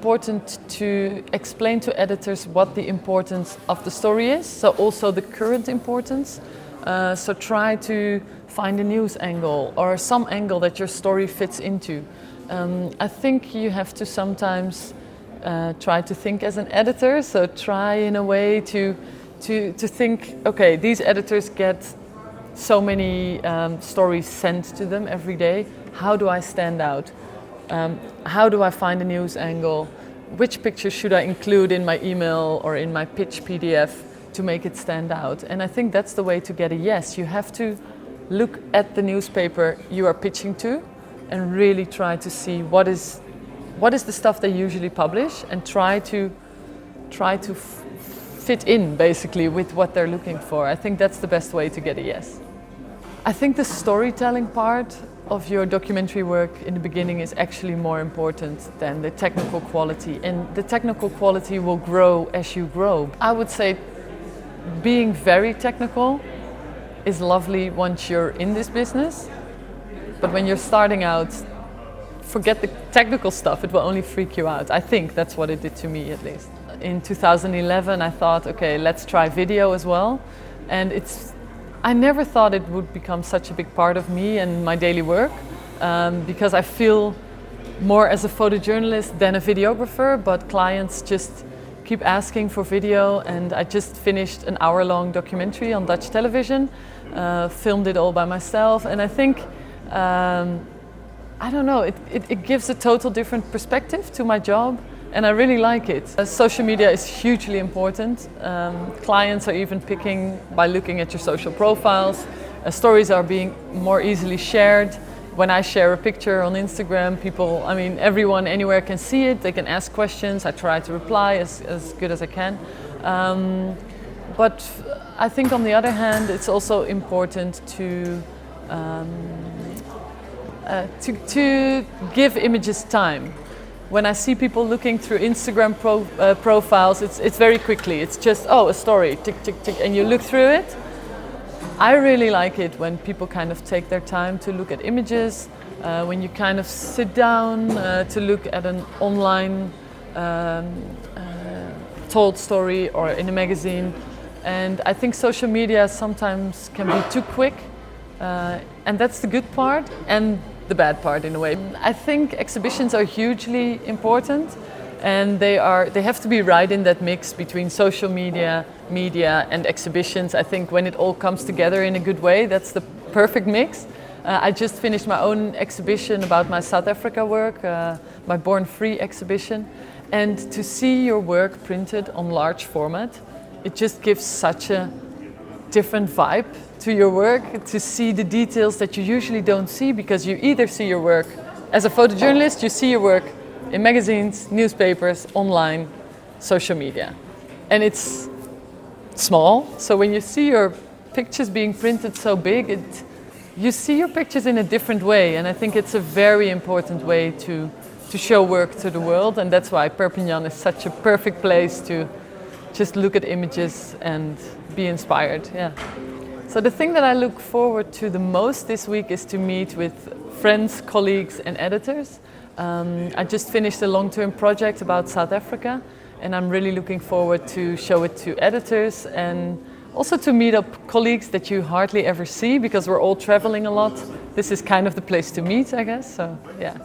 important to explain to editors what the importance of the story is, so also the current importance. So try to find a news angle or some angle that your story fits into. I think you have to sometimes try to think as an editor, so try in a way to think, okay, these editors get so many stories sent to them every day. How do I stand out? How do I find a news angle? Which picture should I include in my email or in my pitch PDF to make it stand out? And I think that's the way to get a yes. You have to look at the newspaper you are pitching to and really try to see what is the stuff they usually publish, and try to fit in basically with what they're looking for. I think that's the best way to get a yes. I think the storytelling part of your documentary work in the beginning is actually more important than the technical quality, and the technical quality will grow as you grow. I would say being very technical is lovely once you're in this business, but when you're starting out, forget the technical stuff, it will only freak you out. I think that's what it did to me, at least. In 2011 I thought, okay, let's try video as well, and I never thought it would become such a big part of me and my daily work, because I feel more as a photojournalist than a videographer, but clients just keep asking for video, and I just finished an hour-long documentary on Dutch television, filmed it all by myself, and I think, I don't know, it gives a total different perspective to my job, and I really like it. Social media is hugely important. Clients are even picking by looking at your social profiles. Stories are being more easily shared. When I share a picture on Instagram, people, I mean, everyone anywhere can see it. They can ask questions. I try to reply as good as I can. But I think on the other hand, it's also important to give images time. When I see people looking through Instagram profiles, it's very quickly. It's just, oh, a story, tick, tick, tick, and you look through it. I really like it when people kind of take their time to look at images, when you kind of sit down to look at an online told story or in a magazine. And I think social media sometimes can be too quick, and that's the good part and the bad part in a way. I think exhibitions are hugely important, and they have to be right in that mix between social media, media and exhibitions. I think when it all comes together in a good way, that's the perfect mix. I just finished my own exhibition about my South Africa work, my Born Free exhibition, and to see your work printed on large format, it just gives such a different vibe to your work, to see the details that you usually don't see, because you either see your work as a photojournalist, you see your work in magazines, newspapers, online, social media. And it's small, so when you see your pictures being printed so big, you see your pictures in a different way, and I think it's a very important way to show work to the world, and that's why Perpignan is such a perfect place to just look at images and be inspired. Yeah. So the thing that I look forward to the most this week is to meet with friends, colleagues and editors. I just finished a long-term project about South Africa, and I'm really looking forward to show it to editors and also to meet up colleagues that you hardly ever see because we're all traveling a lot. This is kind of the place to meet, I guess. So yeah.